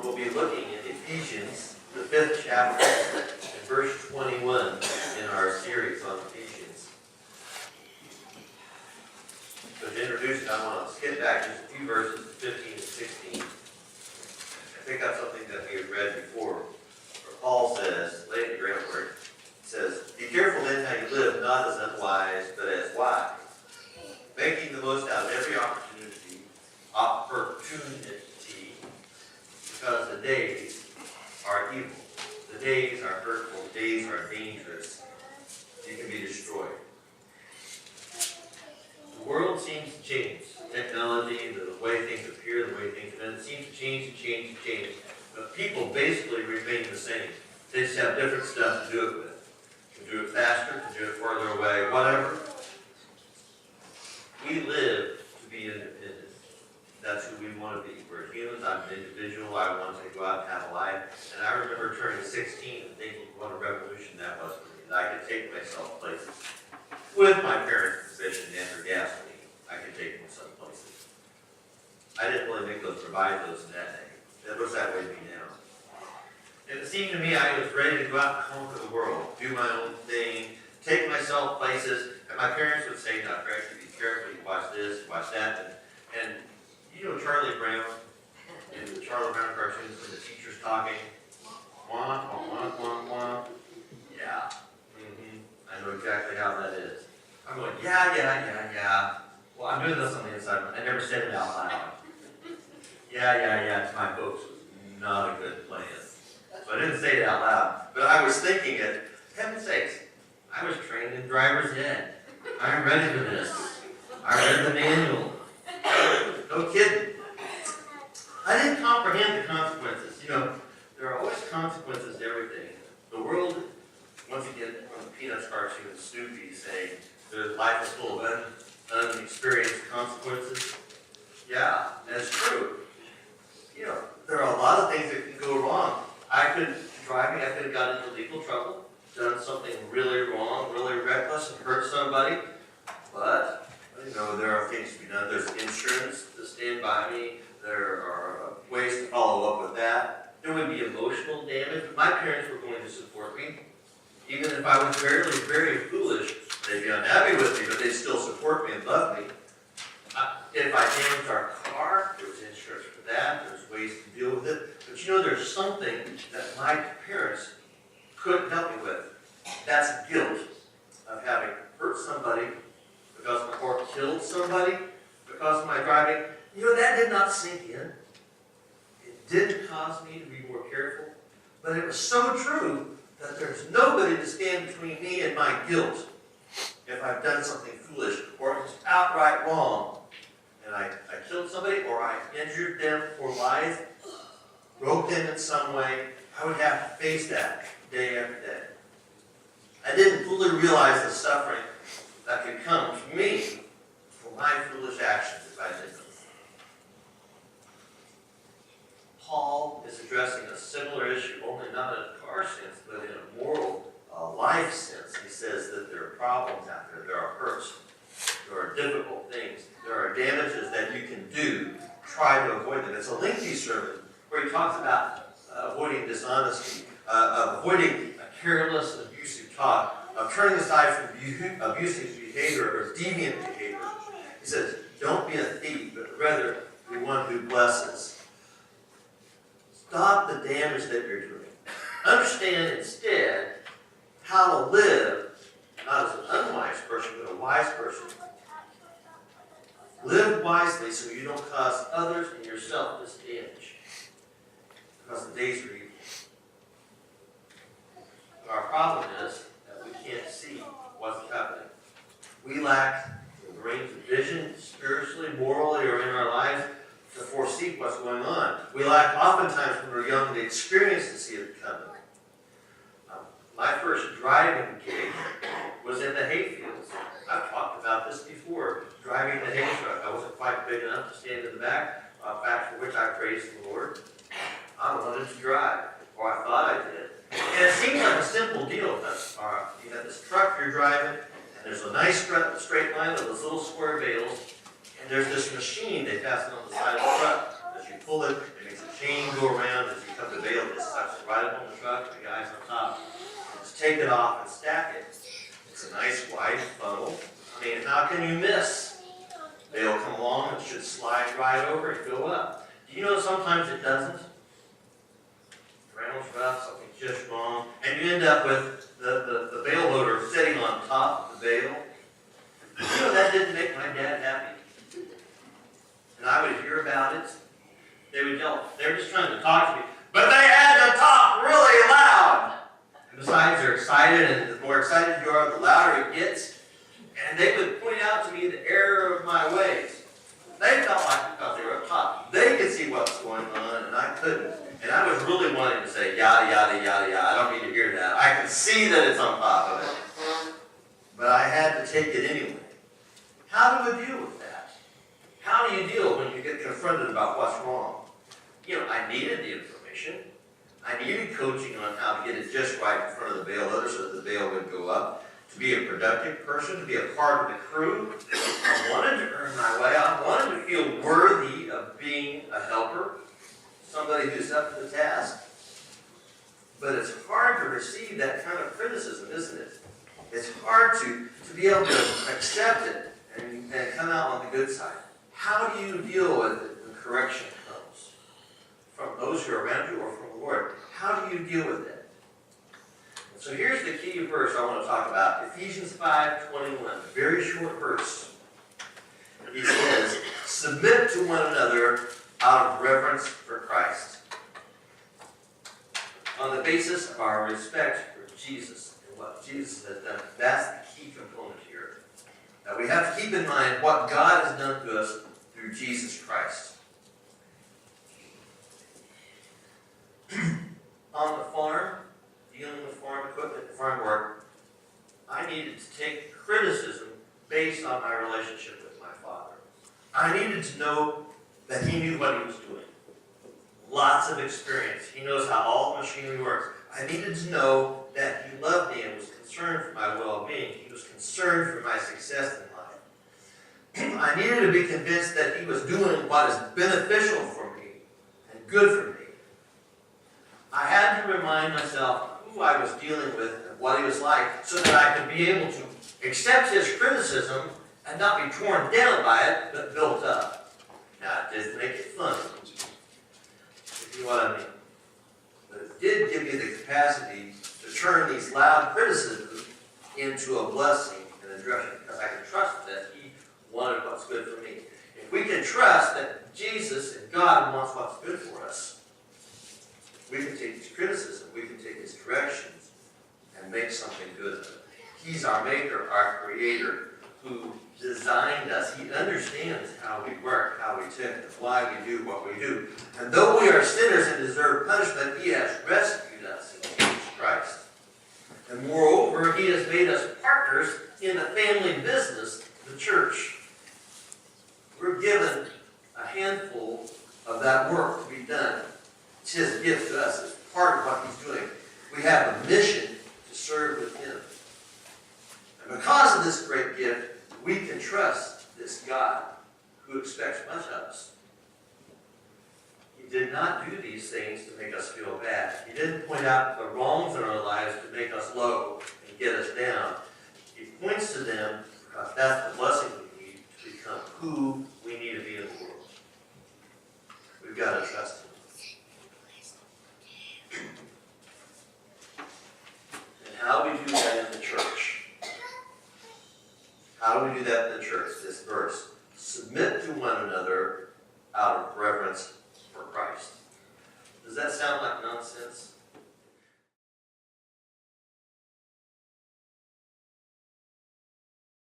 we'll be looking at Ephesians, the 5th chapter, and verse 21 in our series on Ephesians. So to introduce it, I want to skip back just a few verses, 15 and 16. I think that's something that we have read before. Where Paul says, laying the groundwork, says, "Be careful then how you live, not as unwise, but as wise, making the most out of every opportunity, because the days are evil. The days are hurtful. The days are dangerous. You can be destroyed." The world seems to change. Technology, the way things appear, the way things are done, seems to change and change and change. But people basically remain the same. They just have different stuff to do it with. To do it faster, to do it further away, whatever. We live to be independent. That's who we want to be. We're humans. I'm an individual. I want to go out and have a life. And I remember turning 16 and thinking what a revolution that was for me. That I could take myself places. With my parents' position and their gasoline, I could take them some places. I didn't really make those provisos in that day. It looks that way to me now. And it seemed to me I was ready to go out and conquer the world, do my own thing, take myself places. And my parents would say, "Now, Craig, be careful, you watch this, you watch that." And you know Charlie Brown, and the Charlie Brown cartoons when the teacher's talking? Wah, wah, wah, wah, wah. Yeah. I know exactly how that is. I'm going, yeah. Well, I'm doing this on the inside. I never said it out loud. Yeah, to my folks was not a good plan. So I didn't say it out loud. But I was thinking it, heaven's sakes, I was trained in driver's ed. I'm ready for this. I read the manual. No kidding. I didn't comprehend the consequences. You know, there are always consequences to everything. The world, once again, from the Peanuts cartoon, Snoopy saying, "Their life is full of unexperienced consequences." Yeah, that's true. You know, there are a lot of things that can go wrong. I could have gotten into legal trouble, done something really wrong, really reckless, and hurt somebody. But, you know, there are things to be done. There's insurance to stand by me. There are ways to follow up with that. There would be emotional damage. My parents were going to support me. Even if I was very, very foolish, they'd be unhappy with me, but they'd still support me and love me. If I damaged our car, there was insurance for that. There's ways to deal with it. But you know, there's something that my parents couldn't help me with. That's guilt of having hurt somebody or killed somebody because of my driving. You know, that did not sink in. It didn't cause me to be more careful. But it was so true that there's nobody to stand between me and my guilt if I've done something foolish or it's outright wrong. And I killed somebody or I injured them for life, broke them in some way, I would have to face that day after day. I didn't fully realize the suffering that could come to me for my foolish actions if I did them. Paul is addressing a similar issue, only not in a car sense, but in a moral life sense. He says that there are problems out there, there are hurts, there are difficult things, there are damages that you can do. Try to avoid them. It's a lengthy sermon where he talks about avoiding dishonesty, avoiding a careless, abusive talk, of turning aside from abusive behavior or deviant behavior. He says, don't be a thief, but rather be one who blesses. Stop the damage that you're doing. Understand instead how to live, not as an unwise person, but a wise person. Live wisely so you don't cause others and yourself this damage. Because the days are evil. But our problem is that we can't see what's happening. We lack the range of vision, spiritually, morally, or in our lives, to foresee what's going on. We lack oftentimes when we're young the experience to see it coming. My first driving gig was in the hayfields. I've talked about this before. Driving the hay truck. I wasn't quite big enough to stand in the back, fact for which I praise the Lord. I wanted to drive, or I thought I did. And it seems like a simple deal. You have this truck you're driving, and there's a nice straight line with those little square bales, and there's this machine they fasten on the side of the truck. As you pull it, it makes a chain go around as you come to bail, just sucks it right up on the truck, the guys on top. Just take it off and stack it. It's a nice wide funnel. I mean, how can you miss? Bail come along, it should slide right over and go up. Do you know sometimes it doesn't? Ground's rough, something's just wrong, and you end up with the bail loader sitting on top of the bail. You know, that didn't make my dad happy. And I would hear about it. They would yell, they were just trying to talk to me, but they had to talk really loud. And besides, they're excited, and the more excited you are, the louder it gets. And they would point out to me the error of my ways. They felt like because they were up top, they could see what was going on, and I couldn't. And I was really wanting to say, yada, yada, yada, yada. I don't need to hear that. I can see that it's on top of it. But I had to take it anyway. How do we deal with that? How do you deal when you get confronted about what's wrong? You know, I needed the information. I needed coaching on how to get it just right in front of the bail loader so that the bail would go up. To be a productive person, to be a part of the crew. I wanted to earn my way. I wanted to feel worthy of being a helper, somebody who's up to the task. But it's hard to receive that kind of criticism, isn't it? It's hard to be able to accept it and come out on the good side. How do you deal with it when correction comes? From those who are around you or from the Lord? How do you deal with it? So here's the key verse I want to talk about. Ephesians 5:21, a very short verse. He says, submit to one another out of reverence for Christ. On the basis of our respect for Jesus and what Jesus has done. That's the key component here. Now we have to keep in mind what God has done to us through Jesus Christ. On the farm, dealing with farm equipment and farm work, I needed to take criticism based on my relationship with my father. I needed to know that he knew what he was doing. Lots of experience. He knows how all the machinery works. I needed to know that he loved me and was concerned for my well-being. He was concerned for my success in life. I needed to be convinced that he was doing what is beneficial for me and good for me. I had to remind myself who I was dealing with and what he was like so that I could be able to accept his criticism and not be torn down by it, but built up. Now, it didn't make it fun, if you know what I mean. But it did give me the capacity to turn these loud criticisms into a blessing and a direction, because I can trust that he wanted what's good for me. If we can trust that Jesus and God wants what's good for us, we can take his criticism, we can take his directions, and make something good of it. He's our maker, our creator, who designed us. He understands how we work, how we tick, and why we do what we do. And though we are sinners and deserve punishment, he has rescued us in Jesus Christ. And moreover, he has made us partners in the family business, the church. We're given a handful of that work to be done. It's his gift to us. It's part of what he's doing. We have a mission to serve with him. And because of this great gift, we can trust this God who expects much of us. He did not do these things to make us feel bad. He didn't point out the wrongs in our lives to make us low and get us down. He points to them because that's the blessing we need to become who we need to be in the world. We've got to trust him. And how do we do that in the church? How do we do that in the church? This verse. Submit to one another out of reverence for Christ. Does that sound like nonsense?